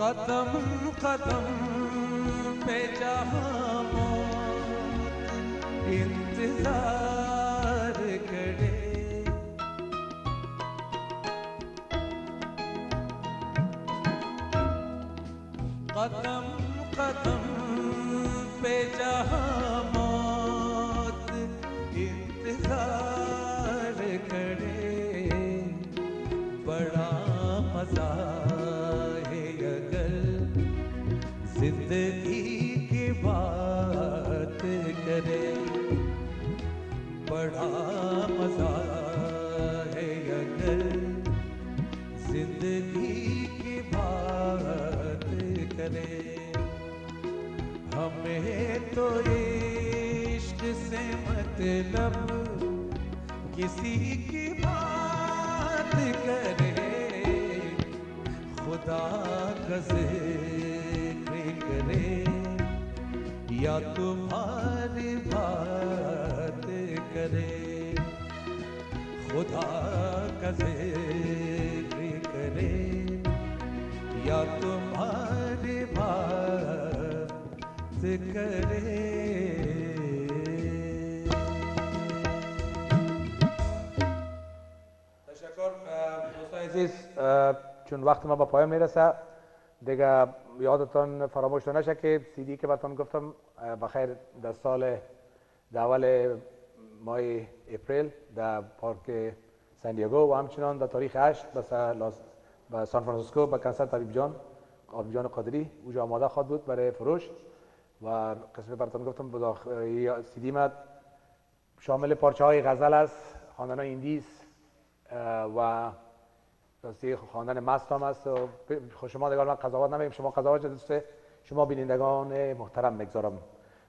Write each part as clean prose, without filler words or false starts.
कदम कदम पे जहाँ मौत इंतजार करे, कदम कदम पे जहाँ मौत इंतजार करे, बड़ा मजा जिंदगी की बात करे, बड़ा मजा है अगर जिंदगी की बात करे। हमें तो इश्क से मतलब किसी की बात करे, खुदा का करे या तुम्हारी बात करे, खुदा का ज़िक्र करे या तुम्हारी बात करे। تشکر دوستان عزیز. چون وقت ما به پایان میرسه دیگه یادتان فراموش نشه که CD که براتون گفتم بخیر در سال در اول ماه اپریل در پارک سان دیگو و همچنان در تاریخ 8 به سان فرانسیسکو به کنسرت حبیب جان قادری اونجا آماده خواهد بود برای فروش. و قسمت براتون گفتم CD ما شامل پارچه های غزل است، خواندن ایندیز و راستی خواندن مست هم است. و شما دیگر من قضاوت نمیگم، شما قضاوت دوست شما بینندگان محترم میگذارم.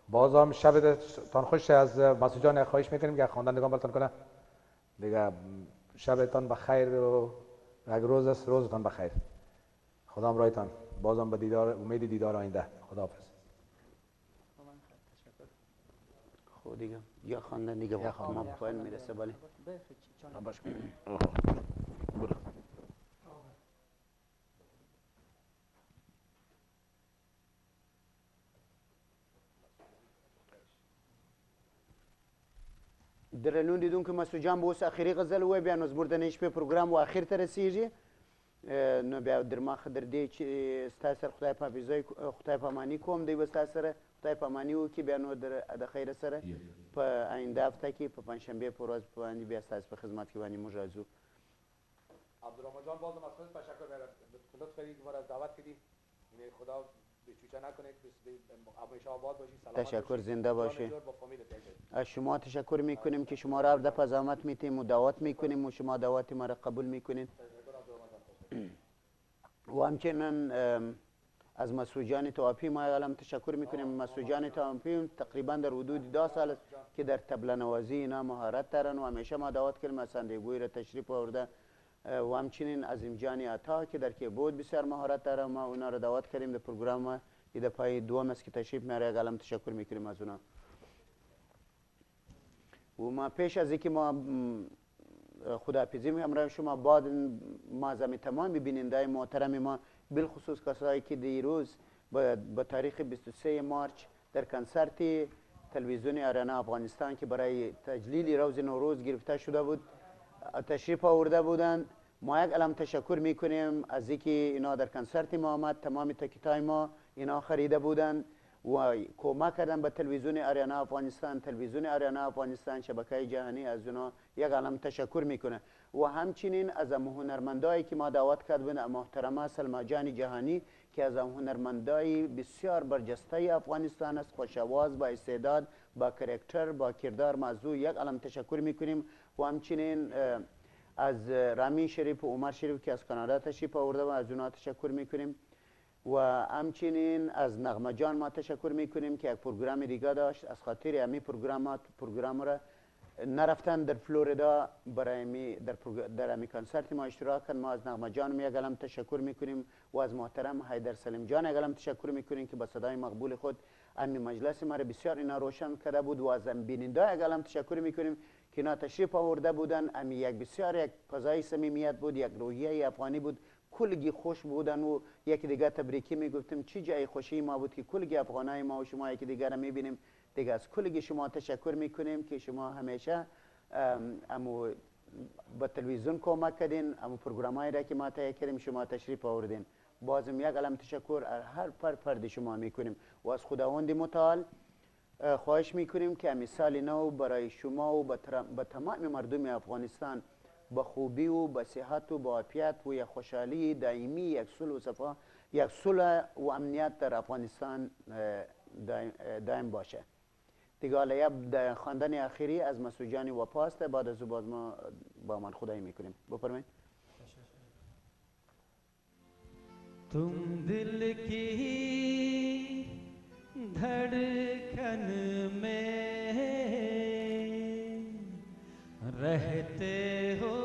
بازم شبتان خوش. از مسعود جان خواهش میکنیم که خواندندگان براتون کنه دیگه. شبتان بخیر و یک روز است، روزتان بخیر. خدا همراهتان. بازم به دیدار، امید دیدار آینده. خداحافظ. خب دیگه یا خواندن دیگه وقت ما به پایان میرسه. بله باش برو. درنو دیدونکو مسعود جان به اوس اخري غزل وای بیا نو زبردنې شپې پروګرام و اخر ته رسیږي. نو بیا در ما خدر دی چې ستاسو سره خدای په حفظای خدای په امانی کوم دی ستاسو سره خدای په امانی وکي. بیا نو د خیر سره په آینده هفته کې په پنځشنبه په ورځ باندې بیا ستاسو په خدمت کې باندې موږ راځو. عبدالرحمن جان بازم از خودت تشکر می‌کنم. لطف کردید ما را دعوت کردید. خدا بیچوچه نکنید. همیشه آباد باشید. سلامت تشکر، زنده باشید. از شما تشکر میکنیم که شما را دفعه زحمت میتیم و دعوت میکنیم و شما دعوت ما را قبول میکنید. و همچنین از مسعود جان توافی ما علم تشکر میکنیم. مسعود جان توافی تقریبا در حدود 10 سال است که در طبله نوازی اینا مهارت دارن و همیشه ما دعوت کردیم از سندگوی را تشریف آورده. و همچنین عظیم جان عطا که در کیبورد بسیار مهارت داره، ما اونا را دعوت کردیم در پروگرام ما. این دفعه دوم است که تشریف میاره. یک علم تشکر میکنیم از اونا. و ما پیش از اینکه ما خداحافظی میگم شما بعد ما زمین تمام بیننده محترم ما بالخصوص کسایی که دیروز به تاریخ 23 مارچ در کنسرت تلویزیون آریانا افغانستان که برای تجلیل روز نوروز گرفته شده بود تشریف آورده بودند. ما یک علم تشکر میکنیم از اینکه اینا در کنسرت ما آمد. تمام تکیتای ما اینا خریده بودند و کمک کردن به تلویزیون آریانا افغانستان. تلویزیون آریانا افغانستان شبکه جهانی از اونا یک علم تشکر میکنه. و همچنین از هنرمندایی که ما دعوت کردیم محترمه سلما جان جهانی که از هنرمندای بسیار برجسته افغانستان است، خوش‌آواز، با استعداد، با کاراکتر، با کردار موضوع. یک علم تشکر میکنیم. و همچنین از رامی شریف و عمر شریف که از کانادا تشریف آورده و از اونا تشکر میکنیم. و همچنین از نغمه جان ما تشکر میکنیم که یک پروگرام دیگه داشت، از خاطر امی پروگرام را نرفتن در فلوریدا برای در امی کنسرت ما اشتراک کردن. ما از نغمه جان یک علم تشکر میکنیم و از محترم حیدر سلیم جان یک علم تشکر میکنیم که با صدای مقبول خود امی مجلس ما را بسیار اینا روشن کرده بود. و از بیننده یک علم تشکر میکنیم که اینا تشریف آورده بودن. امی یک بسیار یک فضای صمیمیت بود، یک روحیه افغانی بود. کلگی خوش بودن و یکی دیگه تبریکی میگفتیم. چه جای خوشی ما بود که کلگی افغانای ما و شما یکی دیگه را میبینیم. دیگه از کلگی شما تشکر میکنیم که شما همیشه امو با تلویزیون کمک کردین، امو پروگرامایی را که ما تهیه کردیم شما تشریف آوردین. بازم یک علم تشکر هر فرد شما میکنیم و از خداوند متعال خواهش میکنیم که امی سال نو برای شما و به تمام مردم افغانستان با خوبی و با صحت و با عافیت و یک خوشحالی دائمی، یک صلح و صفا، یک صلح و امنیت در افغانستان دائم باشه. دیگه حالا خواندن اخیری از مسعود جان وفا است. بعد از باز ما با من خدایی میکنیم. بفرمایید. तुम दिल की धड़कन में रहते हो,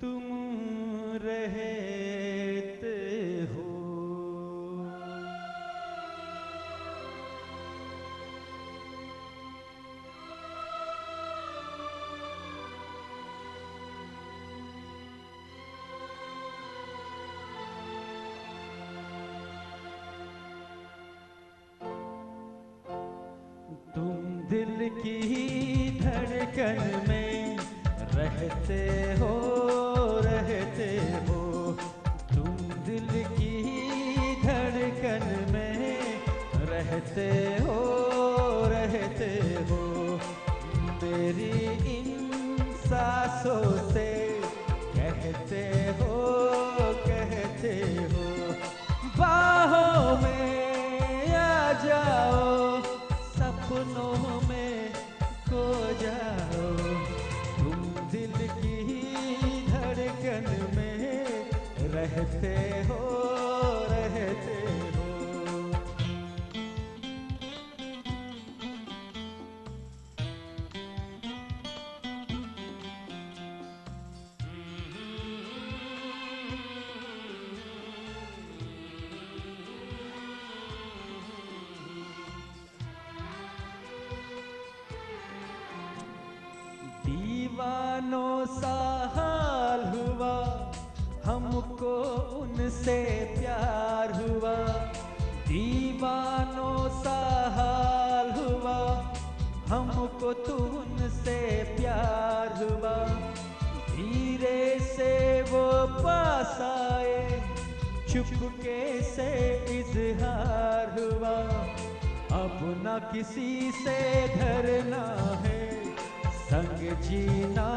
तुम रहते हो। तुम दिल की धड़कन में रहते हो, रहते हो। तुम दिल की धड़कन में रहते हो, रहते हो। मेरी इन सांसों से कहते हो, कहते हो। बाहों में आ जाओ, सपनों में खो जाओ। तुम दिल की धड़कन में रहते हो, रहते हो। दीवानों सा हाल हुआ, हमको उनसे प्यार हुआ। दीवानों सा हाल हुआ, हमको तो उनसे प्यार हुआ। धीरे से वो पास आए, चुपके से इजहार हुआ। अब न किसी से डरना है, संग जीना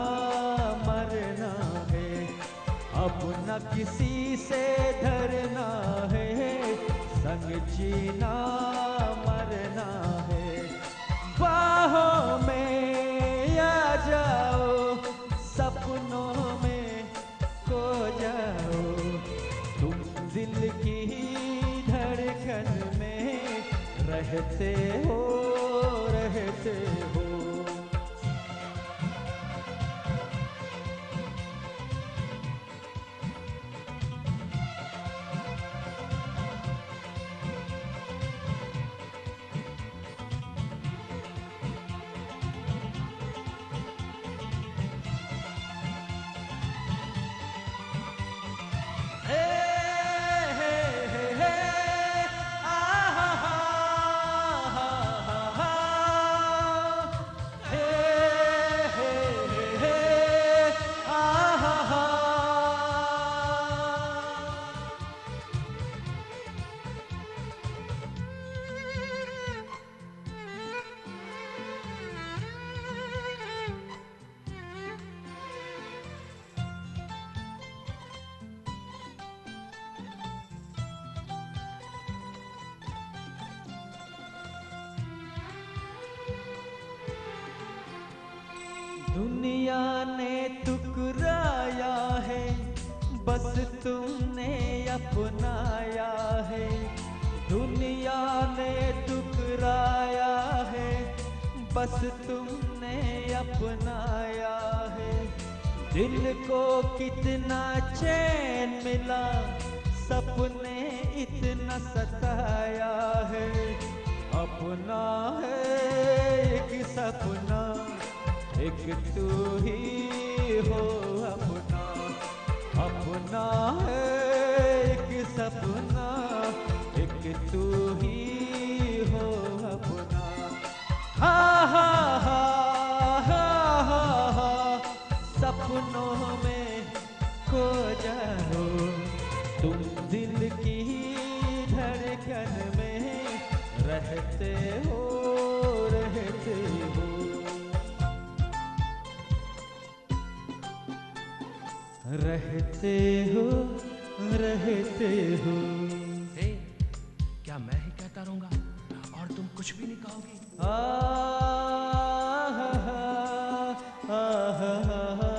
मरना है। अब न किसी से डरना है, संग जीना मरना है। बाहों में आ जाओ, सपनों में खो जाओ। तुम दिल की धड़कन में रहते हो, रहते हो। दुनिया ने टुकराया है, बस तुमने अपनाया है। दुनिया ने टुकराया है, बस तुमने अपनाया है। दिल को कितना चैन मिला, सपने इतना सताया है। अपना है एक सपना, एक तू ही हो अपना। अपना अपना है एक सपना, एक तू ही हो अपना। हा हा हा हा हा हा, सपनों में खो जाओ तुम, दिल की धड़कन में रहते हो, रहते हो, रहते हो, रहते हो। हे, क्या मैं ही कहता रहूंगा और तुम कुछ भी नहीं कहोगी? आ हा हा हा हा हा,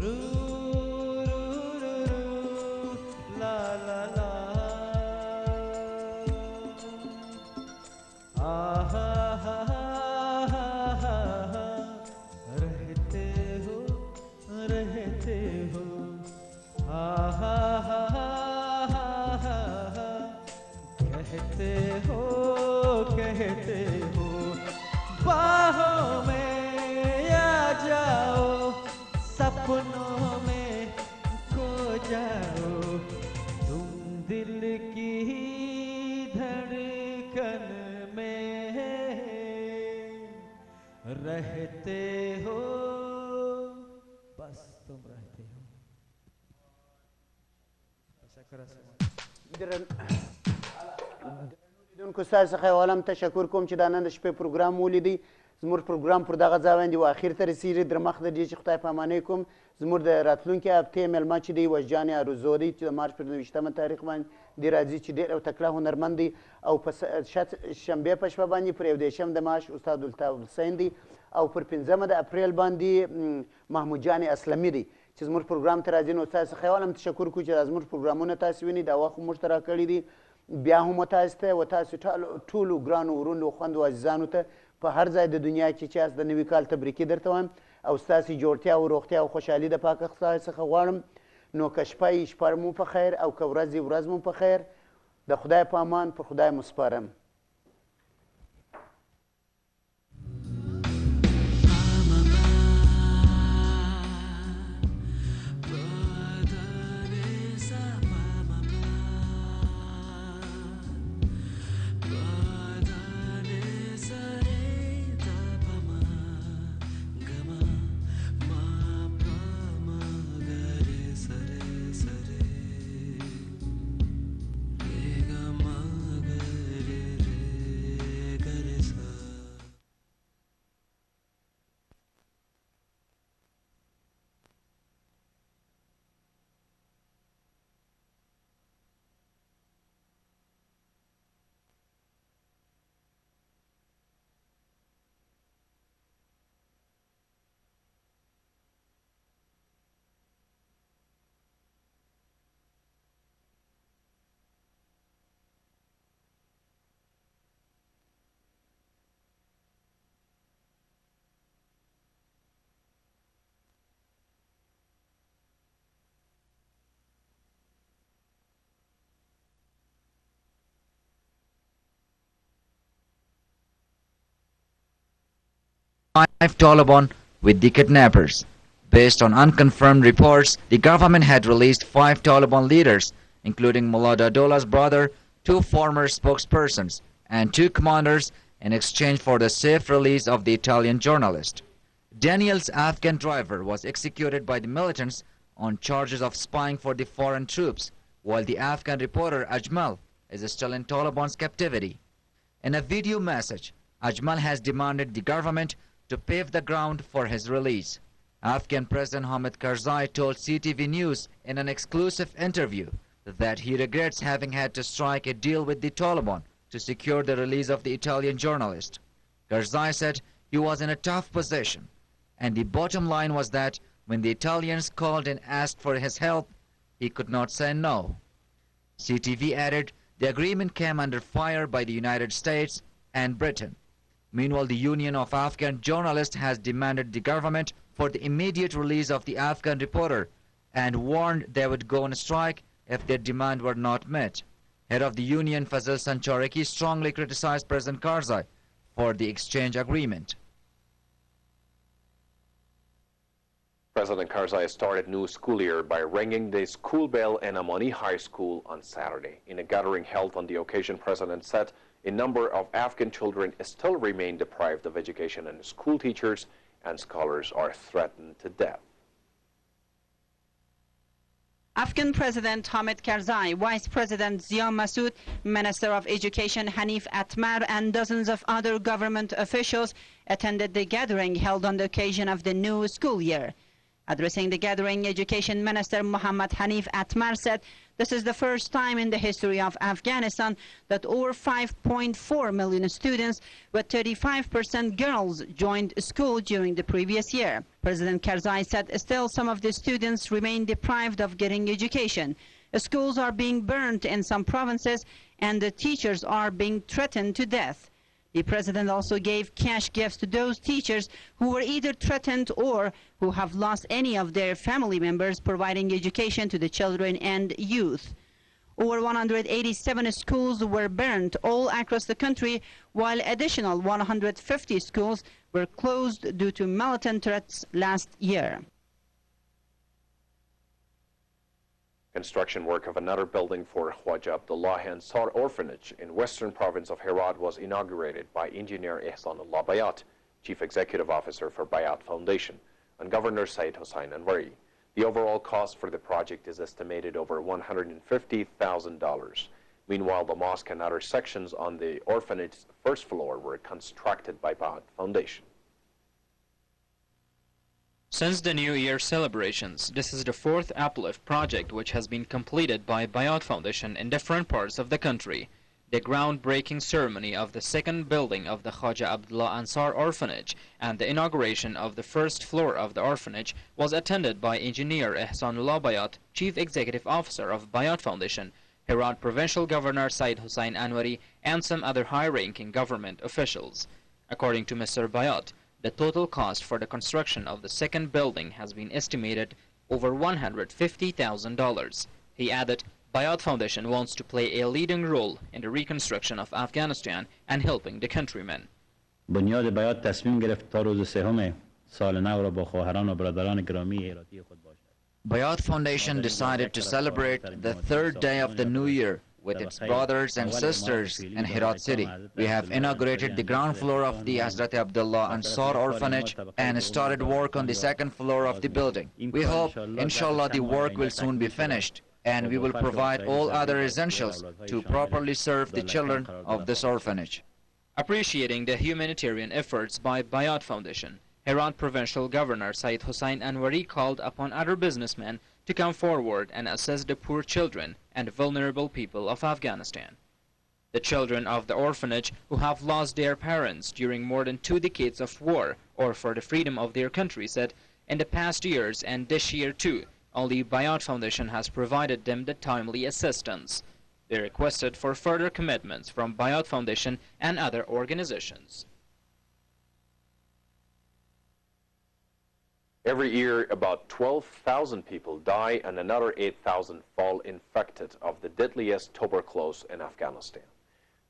रू रू रू रू, ला ला ला, आ हा हा हा हा हा, रहते हो, रहते हो, आ हा हा हा हा हा, कहते हो, कहते हो, बाहों में आ जाओ, सपनों में खो जाओ तुम, दिल की धड़कन में रहते हो, बस तुम रहते हो। لیدونکو ستاسو څخه یو تشکر کوم چې دا نن د شپې پروګرام ولیدی. زموږ پروګرام پر دغه ځای باندې و اخر ته رسیږي. در مخ د دې چې خدای پاماني کوم زموږ د راتلونکي هفتې میلمه چې دی وجدان اروزو دی چې د مارچ پر 29 تاریخ باندې دی راځي چې ډېر او تکړه هنرمند دی، او په شنبې په شپه باندې پر 21 د مارچ استاد الطاف حسین دی، او پر 15 د اپریل باندې محمود جان اسلمي دی چې زموږ پروګرام ته راځي. نو تاسو څخه یو تشکر کوم چې زموږ پروګرامونه تاسو وینئ، دا وخت موږ ته راکړی دی. بیا هم تاسو ته و تاسو ټولو ګرانو ورونو خویندو عزیزانو ته په هر ځای د دنیا کې چې یاست د نوي کال تبریکي درته وایم، او ستاسې جوړتیا او روغتیا او خوشحالي د پاک خدای څخه غواړم. نو که شپه یې شپه مو په خیر او که ورځ یې ورځ مو په خیر. د خدای په امان، پر خدای مو سپارم. Five Taliban with the kidnappers. Based on unconfirmed reports, the government had released 5 Taliban leaders, including Mullah Dadollah's brother, 2 former spokespersons, and 2 commanders in exchange for the safe release of the Italian journalist. Daniel's Afghan driver was executed by the militants on charges of spying for the foreign troops, while the Afghan reporter Ajmal is still in Taliban's captivity. In a video message, Ajmal has demanded the government to pave the ground for his release. Afghan President Hamid Karzai told CTV News in an exclusive interview that he regrets having had to strike a deal with the Taliban to secure the release of the Italian journalist. Karzai said he was in a tough position, and the bottom line was that when the Italians called and asked for his help, he could not say no. CTV added the agreement came under fire by the United States and Britain. Meanwhile, the Union of Afghan Journalists has demanded the government for the immediate release of the Afghan reporter and warned they would go on strike if their demand were not met. Head of the union Fazil Sancharaki strongly criticized President Karzai for the exchange agreement. President Karzai started new school year by ringing the school bell in Amani High School on Saturday. In a gathering held on the occasion, President said a number of Afghan children still remain deprived of education, and school teachers and scholars are threatened to death. Afghan President Hamid Karzai, Vice President Zia Masood, Minister of Education Hanif Atmar, and dozens of other government officials attended the gathering held on the occasion of the new school year. Addressing the gathering, Education Minister Muhammad Hanif Atmar said this is the first time in the history of Afghanistan that over 5.4 million students, with 35% girls, joined school during the previous year. President Karzai said still some of the students remain deprived of getting education. Schools are being burnt in some provinces and the teachers are being threatened to death. The president also gave cash gifts to those teachers who were either threatened or who have lost any of their family members, providing education to the children and youth. Over 187 schools were burned all across the country, while additional 150 schools were closed due to militant threats last year. Construction work of another building for Khwaja Abdullah Ansar Orphanage in western province of Herat was inaugurated by engineer Ihsanullah Bayat, Chief Executive Officer for Bayat Foundation, and Governor Said Hossain Anwari. The overall cost for the project is estimated over $150,000. Meanwhile, the mosque and other sections on the orphanage's first floor were constructed by Bayat Foundation. Since the New Year celebrations, this is the fourth uplift project which has been completed by Bayat Foundation in different parts of the country. The groundbreaking ceremony of the second building of the Khwaja Abdullah Ansar Orphanage and the inauguration of the first floor of the orphanage was attended by Engineer Ihsanullah Bayat, Chief Executive Officer of Bayat Foundation, Herat Provincial Governor Said Hossain Anwari, and some other high-ranking government officials. According to Mr. Bayat, the total cost for the construction of the second building has been estimated over $150,000. He added, Bayat Foundation wants to play a leading role in the reconstruction of Afghanistan and helping the countrymen. بنیاد بیات تصمیم گرفت تا روز سوم سال نو را با خواهران و برادران گرامی هراتی خود باشد. Bayat Foundation decided to celebrate the third day of the new year with its brothers and sisters in Herat city. We have inaugurated the ground floor of the Hazrat Abdullah Ansar Orphanage and started work on the second floor of the building. We hope, inshallah, the work will soon be finished, and we will provide all other essentials to properly serve the children of this orphanage. Appreciating the humanitarian efforts by Bayat Foundation, Herat Provincial Governor Said Hossain Anwari called upon other businessmen to come forward and assist the poor children and vulnerable people of Afghanistan. The children of the orphanage who have lost their parents during more than 2 decades of war or for the freedom of their country said, in the past years and this year too, only Bayat Foundation has provided them the timely assistance. They requested for further commitments from Bayat Foundation and other organizations. Every year, about 12,000 people die and another 8,000 fall infected of the deadliest tuberculosis in Afghanistan.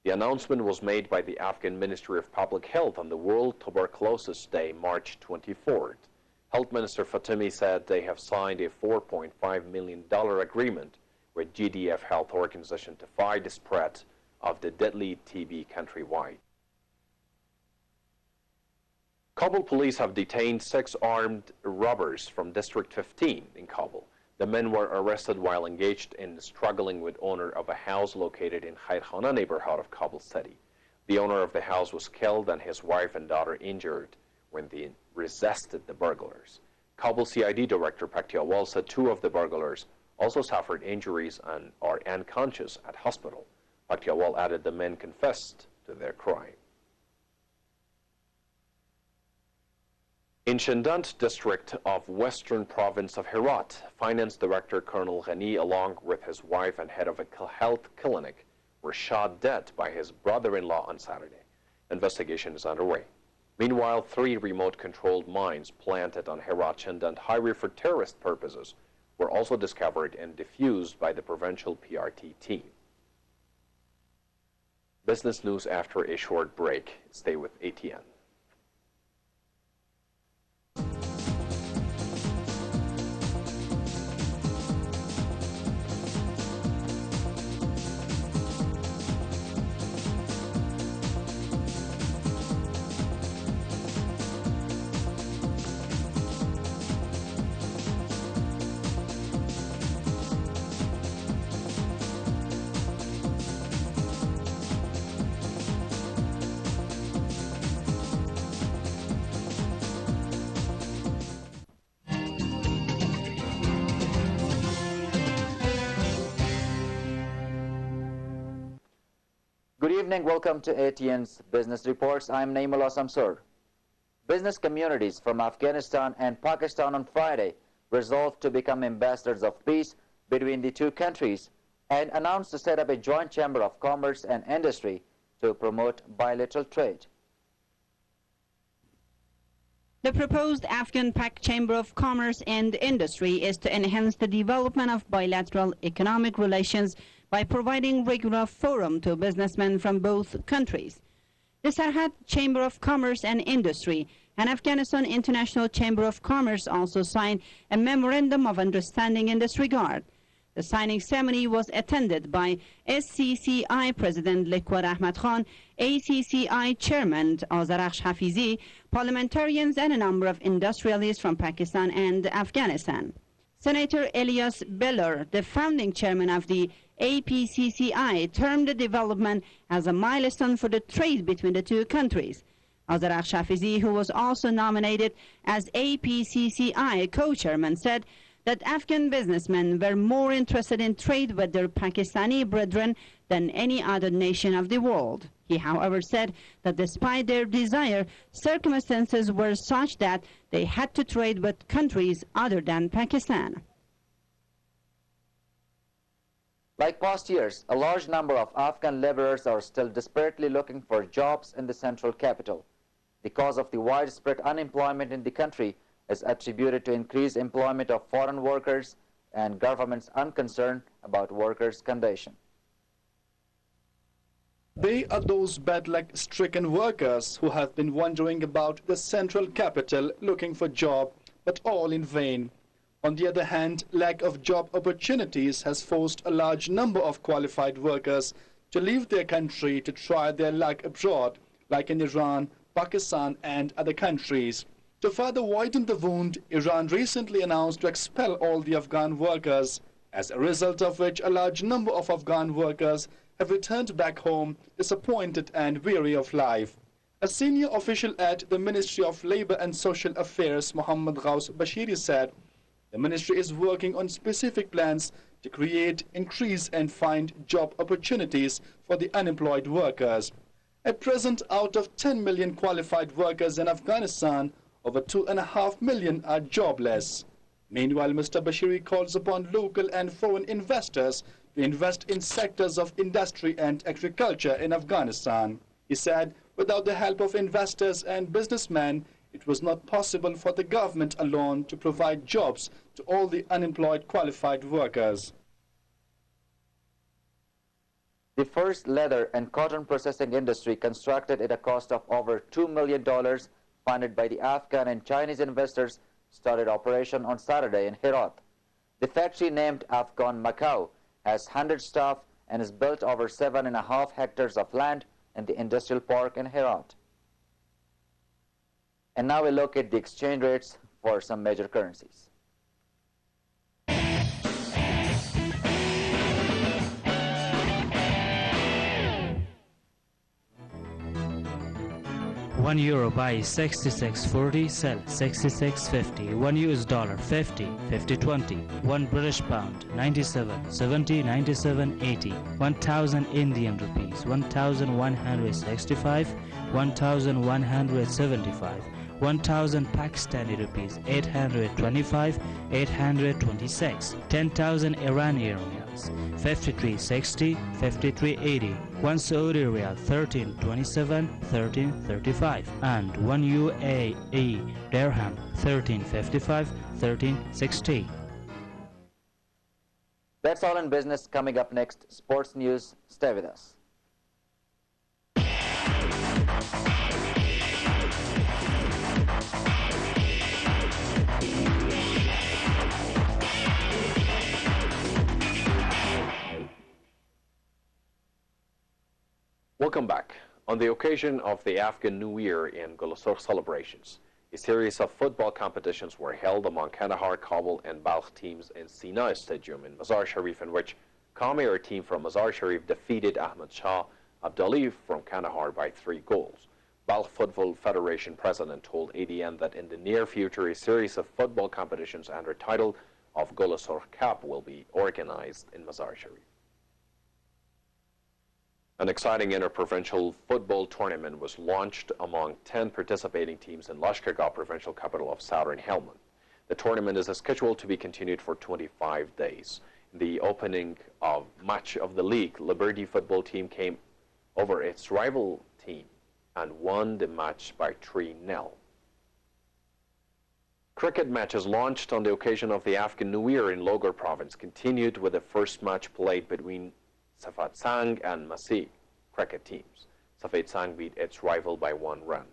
The announcement was made by the Afghan Ministry of Public Health on the World Tuberculosis Day, March 24th. Health Minister Fatemi said they have signed a $4.5 million agreement with GDF Health Organization to fight the spread of the deadly TB countrywide. Kabul police have detained 6 armed robbers from District 15 in Kabul. The men were arrested while engaged in struggling with owner of a house located in Khairkhana neighborhood of Kabul city. The owner of the house was killed and his wife and daughter injured when they resisted the burglars. Kabul CID Director Paktiawal said 2 of the burglars also suffered injuries and are unconscious at hospital. Paktiawal added the men confessed to their crime. In Shindand district of western province of Herat, Finance Director Colonel Ghani along with his wife and head of a health clinic were shot dead by his brother-in-law on Saturday. Investigation is underway. Meanwhile, 3 remote-controlled mines planted on Herat-Shindand highway for terrorist purposes were also discovered and defused by the provincial PRT team. Business news after a short break. Stay with ATN. Good evening, welcome to ATN's Business Reports. I'm Naimullah Samsur. Business communities from Afghanistan and Pakistan on Friday resolved to become ambassadors of peace between the two countries and announced to set up a joint chamber of commerce and industry to promote bilateral trade. The proposed Afghan-Pak Chamber of Commerce and Industry is to enhance the development of bilateral economic relations by providing regular forum to businessmen from both countries. The Sarhad Chamber of Commerce and Industry and Afghanistan International Chamber of Commerce also signed a memorandum of understanding in this regard. The signing ceremony was attended by SCCI President Likwar Ahmad Khan, ACCI Chairman Azarakhsh Hafizi, parliamentarians and a number of industrialists from Pakistan and Afghanistan. Senator Elias Beller, the founding chairman of the APCCI, termed the development as a milestone for the trade between the two countries. Azarakhsh Hafizi, who was also nominated as APCCI co-chairman, said that Afghan businessmen were more interested in trade with their Pakistani brethren than any other nation of the world. He, however, said that despite their desire, circumstances were such that they had to trade with countries other than Pakistan. Like past years, a large number of Afghan laborers are still desperately looking for jobs in the central capital. The cause of the widespread unemployment in the country is attributed to increased employment of foreign workers and government's unconcern about workers' condition. They are those bad luck-stricken workers who have been wandering about the central capital looking for job, but all in vain. On the other hand, lack of job opportunities has forced a large number of qualified workers to leave their country to try their luck abroad, like in Iran, Pakistan and other countries. To further widen the wound, Iran recently announced to expel all the Afghan workers, as a result of which a large number of Afghan workers have returned back home disappointed and weary of life. A senior official at the Ministry of Labor and Social Affairs, Mohammad Ghaus Bashiri, said the ministry is working on specific plans to create, increase and find job opportunities for the unemployed workers. At present, out of 10 million qualified workers in Afghanistan, over 2.5 million are jobless. Meanwhile, Mr. Bashiri calls upon local and foreign investors to invest in sectors of industry and agriculture in Afghanistan. He said, without the help of investors and businessmen, it was not possible for the government alone to provide jobs to all the unemployed qualified workers. The first leather and cotton processing industry, constructed at a cost of over $2 million, funded by the Afghan and Chinese investors, started operation on Saturday in Herat. The factory, named Afghan Macau, has 100 staff and is built over 7.5 hectares of land in the industrial park in Herat. And now we look at the exchange rates for some major currencies. €1 buy 66.40, sell 66.50. $1 50, 50.20. 1 British pound 97, 70, 97, 80. 1,000 Indian rupees 1,165, 1,175. 1,000 Pakistani rupees 825, 826. 10,000 Iranian riyals 53.60, 53.80. 1 Saudi riyal 13.27, 13.35, and 1 UAE dirham 13.55, 13.60. That's all in business. Coming up next, sports news. Stay with us. Welcome back. On the occasion of the Afghan New Year and Gulasur celebrations, a series of football competitions were held among Kandahar, Kabul and Balkh teams in Sina Stadium in Mazar Sharif, in which Khmer team from Mazar Sharif defeated Ahmad Shah Abdali from Kandahar by 3 goals. Balkh Football Federation president told ADN that in the near future a series of football competitions under title of Gulasur Cup will be organized in Mazar Sharif. An exciting interprovincial football tournament was launched among 10 participating teams in Lashkargah provincial capital of southern Helmand. The tournament is scheduled to be continued for 25 days. In the opening match of the league, Liberty football team came over its rival team and won the match by 3-0. Cricket matches launched on the occasion of the Afghan New Year in Logar province continued with the first match played between Safat Sang and Masi cricket teams. Safat Sang beat its rival by 1 run.